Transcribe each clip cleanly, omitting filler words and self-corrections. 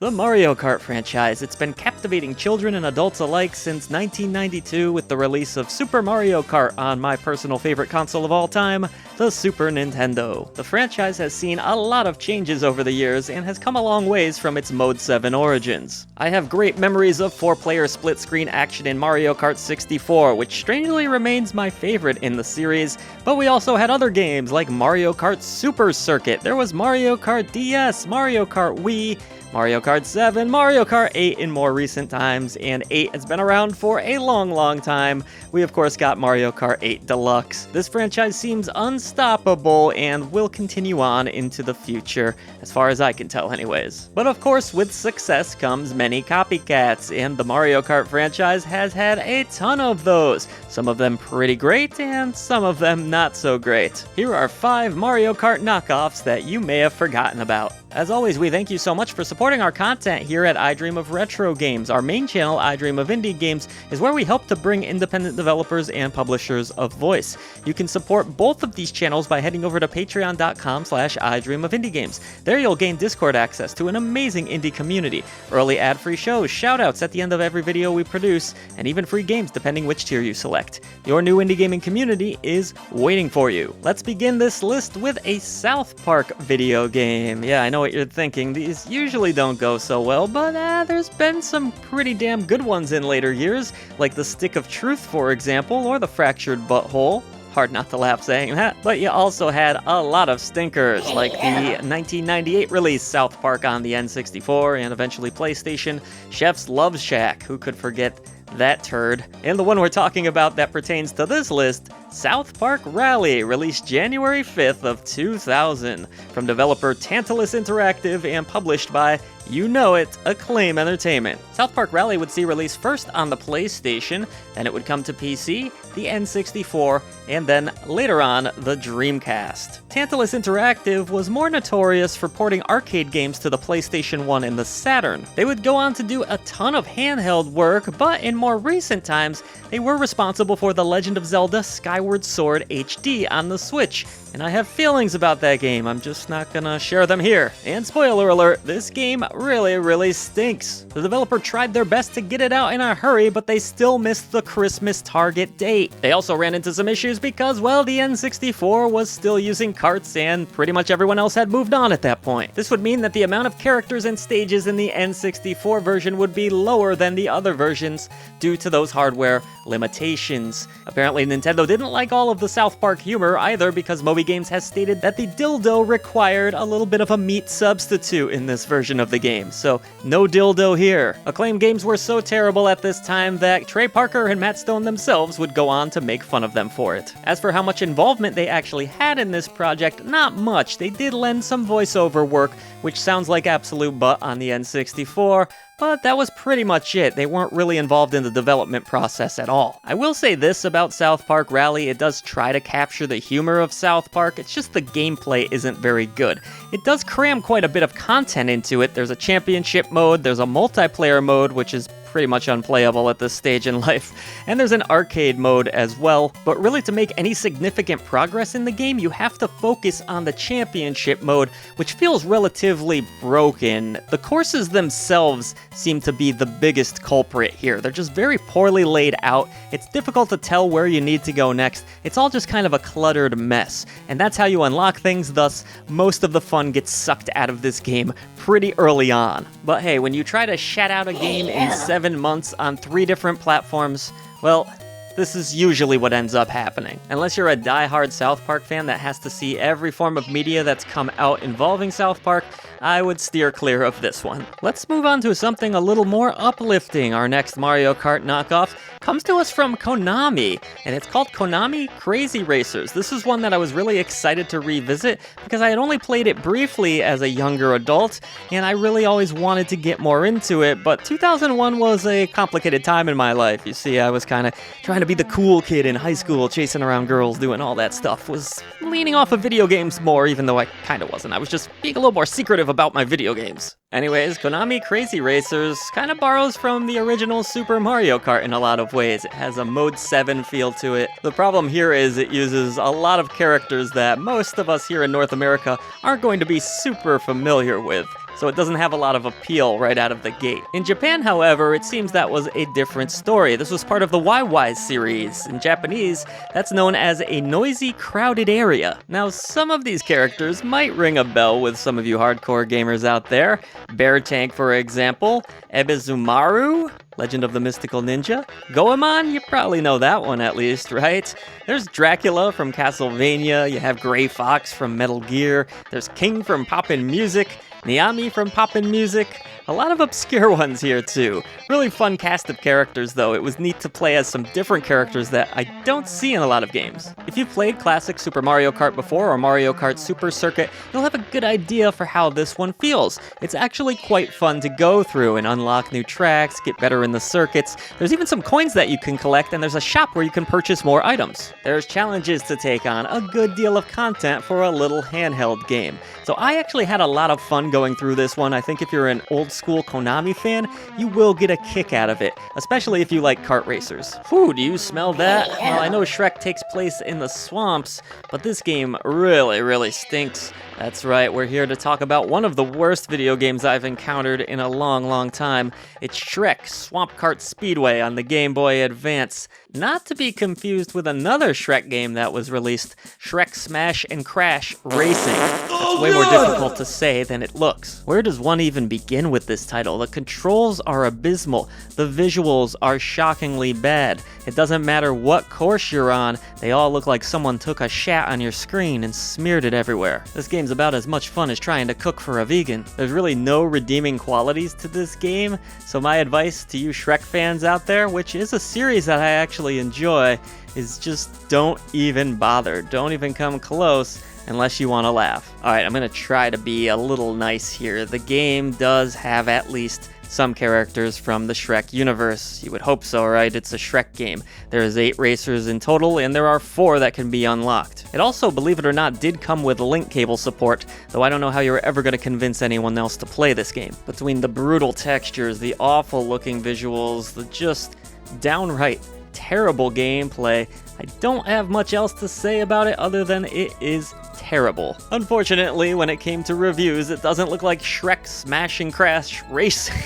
The Mario Kart franchise. It's been captivating children and adults alike since 1992 with the release of Super Mario Kart on my personal favorite console of all time, the Super Nintendo. The franchise has seen a lot of changes over the years and has come a long ways from its Mode 7 origins. I have great memories of 4-player split-screen action in Mario Kart 64, which strangely remains my favorite in the series, but we also had other games like Mario Kart Super Circuit. There was Mario Kart DS, Mario Kart Wii, Mario Kart 7, Mario Kart 8 in more recent times, and 8 has been around for a long time. We of course got Mario Kart 8 Deluxe. This franchise seems unstoppable and will continue on into the future, as far as I can tell anyways. But of course, with success comes many copycats, and the Mario Kart franchise has had a ton of those. Some of them pretty great, and some of them not so great. Here are 5 Mario Kart knockoffs that you may have forgotten about. As always, we thank you so much for supporting our content here at I Dream of Retro Games. Our main channel, I Dream of Indie Games, is where we help to bring independent developers and publishers a voice. You can support both of these channels by heading over to patreon.com/idreamofindiegames. There you'll gain Discord access to an amazing indie community, early ad-free shows, shoutouts at the end of every video we produce, and even free games depending which tier you select. Your new indie gaming community is waiting for you. Let's begin this list with a South Park video game. Yeah, I know what you're thinking. These usually don't go so well, but there's been some pretty damn good ones in later years, like the Stick of Truth, for example, or the Fractured Butthole. Hard not to laugh saying that. But you also had a lot of stinkers, like the 1998 release South Park on the N64 and eventually PlayStation, Chef's Love Shack. Who could forget that turd? And the one we're talking about that pertains to this list, South Park Rally, released January 5th of 2000, from developer Tantalus Interactive and published by, you know it, Acclaim Entertainment. South Park Rally would see release first on the PlayStation, then it would come to PC, the N64, and then later on, the Dreamcast. Tantalus Interactive was more notorious for porting arcade games to the PlayStation 1 and the Saturn. They would go on to do a ton of handheld work, but in more recent times, they were responsible for The Legend of Zelda Skyward Sword HD on the Switch, and I have feelings about that game. I'm just not gonna share them here. And spoiler alert, this game really stinks. The developer tried their best to get it out in a hurry, but they still missed the Christmas target date. They also ran into some issues because, well, the N64 was still using carts and pretty much everyone else had moved on at that point. This would mean that the amount of characters and stages in the N64 version would be lower than the other versions due to those hardware limitations. Apparently Nintendo didn't like all of the South Park humor either, because Moby Games has stated that the dildo required a little bit of a meat substitute in this version of the game, so no dildo here. Acclaim Games were so terrible at this time that Trey Parker and Matt Stone themselves would go on to make fun of them for it. As for how much involvement they actually had in this project, not much. They did lend some voiceover work, which sounds like absolute butt on the N64, but that was pretty much it. They weren't really involved in the development process at all. I will say this about South Park Rally, it does try to capture the humor of South Park, it's just the gameplay isn't very good. It does cram quite a bit of content into it. There's a championship mode, there's a multiplayer mode, which is pretty much unplayable at this stage in life, and there's an arcade mode as well, but really to make any significant progress in the game, you have to focus on the championship mode, which feels relatively broken. The courses themselves seem to be the biggest culprit here. They're just very poorly laid out. It's difficult to tell where you need to go next. It's all just kind of a cluttered mess, and that's how you unlock things, thus most of the fun gets sucked out of this game pretty early on. But hey, when you try to shat out a game in 7 months on 3 different platforms, well, this is usually what ends up happening. Unless you're a die-hard South Park fan that has to see every form of media that's come out involving South Park, I would steer clear of this one. Let's move on to something a little more uplifting. Our next Mario Kart knockoff comes to us from Konami, and it's called Konami Crazy Racers. This is one that I was really excited to revisit because I had only played it briefly as a younger adult, and I really always wanted to get more into it, but 2001 was a complicated time in my life. You see, I was kind of trying to be the cool kid in high school, chasing around girls, doing all that stuff. Was leaning off of video games more, even though I kind of wasn't. I was just being a little more secretive about my video games. Anyways, Konami Crazy Racers kind of borrows from the original Super Mario Kart in a lot of ways. It has a Mode 7 feel to it. The problem here is it uses a lot of characters that most of us here in North America aren't going to be super familiar with. so it doesn't have a lot of appeal right out of the gate. In Japan, however, it seems that was a different story. This was part of the YY series. In Japanese, that's known as a noisy, crowded area. Now, some of these characters might ring a bell with some of you hardcore gamers out there. Bear Tank, for example, Ebizumaru, Legend of the Mystical Ninja. Goemon, you probably know that one at least, right? There's Dracula from Castlevania, you have Gray Fox from Metal Gear, there's King from Poppin' Music, Niami from Poppin' Music. A lot of obscure ones here too. Really fun cast of characters though. It was neat to play as some different characters that I don't see in a lot of games. If you've played classic Super Mario Kart before or Mario Kart Super Circuit, you'll have a good idea for how this one feels. It's actually quite fun to go through and unlock new tracks, get better in the circuits. There's even some coins that you can collect, and there's a shop where you can purchase more items. There's challenges to take on, a good deal of content for a little handheld game. So I actually had a lot of fun going through this one. I think if you're an old school Konami fan, you will get a kick out of it, especially if you like kart racers. Whew, do you smell that? Well, I know Shrek takes place in the swamps, but this game really stinks. That's right, we're here to talk about one of the worst video games I've encountered in a long time. It's Shrek Swamp Kart Speedway on the Game Boy Advance. Not to be confused with another Shrek game that was released, Shrek Smash and Crash Racing. It's way more difficult to say than it looks. Where does one even begin with this title? The controls are abysmal. The visuals are shockingly bad. It doesn't matter what course you're on, they all look like someone took a shat on your screen and smeared it everywhere. This game's about as much fun as trying to cook for a vegan. There's really no redeeming qualities to this game, so my advice to you Shrek fans out there, which is a series that I actually enjoy, is just don't even bother. Don't even come close unless you want to laugh. Alright, I'm gonna try to be a little nice here. The game does have at least some characters from the Shrek universe. You would hope so, right? It's a Shrek game. There's 8 racers in total, and there are 4 that can be unlocked. It also, believe it or not, did come with link cable support, though I don't know how you're ever going to convince anyone else to play this game. Between the brutal textures, the awful looking visuals, the just downright terrible gameplay, I don't have much else to say about it other than it is terrible. Unfortunately, when it came to reviews, it doesn't look like Shrek Smash and Crash Racing.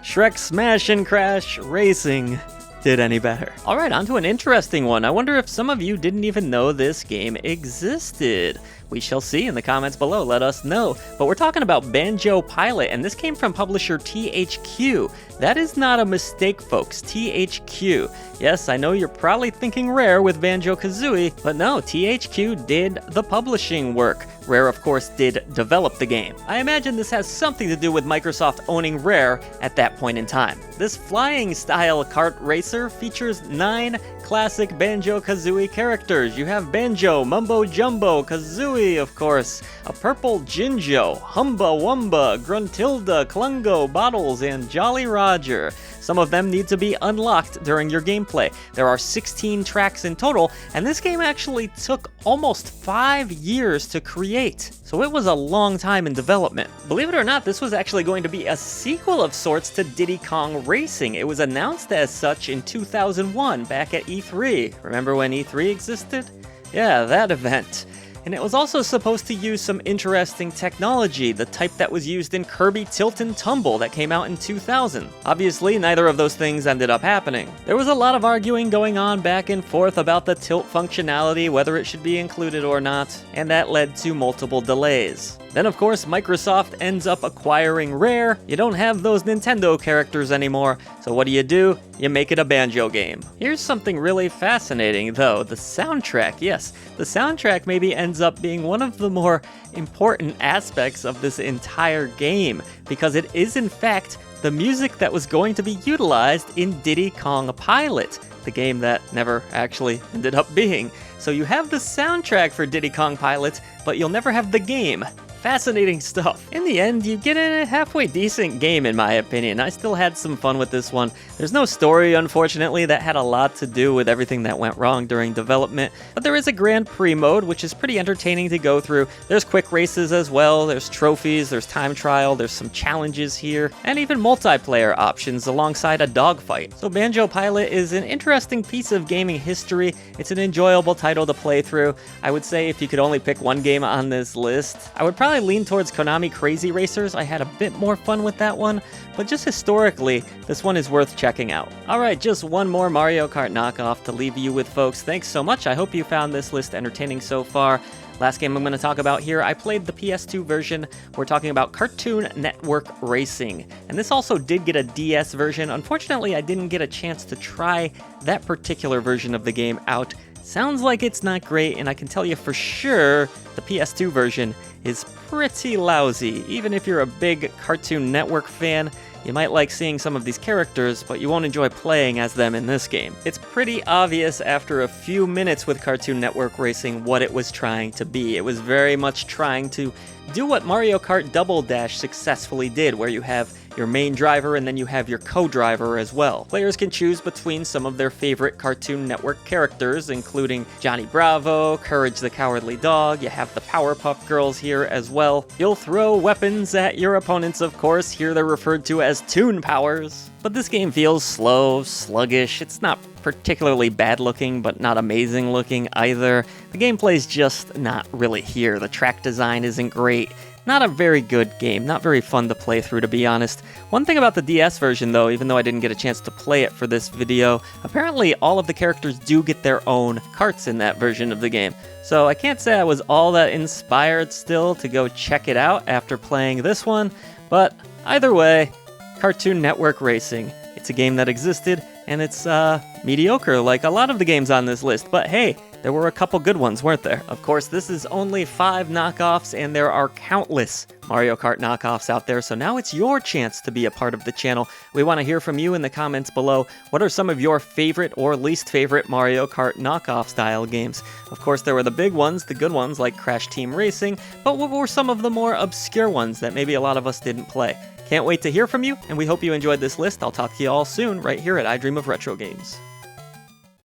Shrek Smash and Crash Racing did any better. Alright, on to an interesting one. I wonder if some of you didn't even know this game existed. We shall see in the comments below, let us know. But we're talking about Banjo Pilot, and this came from publisher THQ. That is not a mistake, folks, THQ. Yes, I know you're probably thinking Rare with Banjo-Kazooie, but no, THQ did the publishing work. Rare, of course, did develop the game. I imagine this has something to do with Microsoft owning Rare at that point in time. This flying-style kart racer features 9 classic Banjo-Kazooie characters. You have Banjo, Mumbo Jumbo, Kazooie, of course, a purple Jinjo, Humba Wumba, Gruntilda, Klungo, Bottles, and Jolly Roger. Some of them need to be unlocked during your gameplay. There are 16 tracks in total, and this game actually took almost 5 years to create. So it was a long time in development. Believe it or not, this was actually going to be a sequel of sorts to Diddy Kong Racing. It was announced as such in 2001, back at E3. Remember when E3 existed? Yeah, that event. And it was also supposed to use some interesting technology, the type that was used in Kirby Tilt and Tumble that came out in 2000. Obviously, neither of those things ended up happening. There was a lot of arguing going on back and forth about the tilt functionality, whether it should be included or not, and that led to multiple delays. Then of course, Microsoft ends up acquiring Rare. You don't have those Nintendo characters anymore, so what do? You make it a Banjo game. Here's something really fascinating though, the soundtrack. Yes, the soundtrack maybe ends up being one of the more important aspects of this entire game, because it is in fact the music that was going to be utilized in Diddy Kong Pilot, the game that never actually ended up being. So you have the soundtrack for Diddy Kong Pilot, but you'll never have the game. Fascinating stuff. In the end, you get a halfway decent game in my opinion. I still had some fun with this one. There's no story, unfortunately, that had a lot to do with everything that went wrong during development, but there is a Grand Prix mode, which is pretty entertaining to go through. There's quick races as well, there's trophies, there's time trial, there's some challenges here, and even multiplayer options alongside a dogfight. So Banjo Pilot is an interesting piece of gaming history. It's an enjoyable title to play through. I would say if you could only pick one game on this list, I would probably probably lean towards Konami Crazy Racers. I had a bit more fun with that one, but just historically, this one is worth checking out. Alright, just one more Mario Kart knockoff to leave you with, folks. Thanks so much. I hope you found this list entertaining so far. Last game I'm going to talk about here, I played the PS2 version. We're talking about Cartoon Network Racing. And this also did get a DS version. Unfortunately, I didn't get a chance to try that particular version of the game out. Sounds like it's not great, and I can tell you for sure the PS2 version is pretty lousy. Even if you're a big Cartoon Network fan, you might like seeing some of these characters, but you won't enjoy playing as them in this game. It's pretty obvious after a few minutes with Cartoon Network Racing what it was trying to be. It was very much trying to do what Mario Kart Double Dash successfully did, where you have your main driver and then you have your co-driver as well. Players can choose between some of their favorite Cartoon Network characters, including Johnny Bravo, Courage the Cowardly Dog, you have the Powerpuff Girls here as well. You'll throw weapons at your opponents, of course. Here they're referred to as Toon Powers. But this game feels slow, sluggish. It's not particularly bad looking, but not amazing looking either. The gameplay's just not really here. The track design isn't great. Not a very good game, not very fun to play through, to be honest. One thing about the DS version, though, even though I didn't get a chance to play it for this video, apparently all of the characters do get their own karts in that version of the game. So I can't say I was all that inspired still to go check it out after playing this one, but either way, Cartoon Network Racing. It's a game that existed, and it's mediocre like a lot of the games on this list, but hey, there were a couple good ones, weren't there? Of course, this is only 5 knockoffs, and there are countless Mario Kart knockoffs out there, so now it's your chance to be a part of the channel. We want to hear from you in the comments below. What are some of your favorite or least favorite Mario Kart knockoff style games? Of course, there were the big ones, the good ones like Crash Team Racing, but what were some of the more obscure ones that maybe a lot of us didn't play? Can't wait to hear from you, and we hope you enjoyed this list. I'll talk to you all soon, right here at I Dream of Retro Games.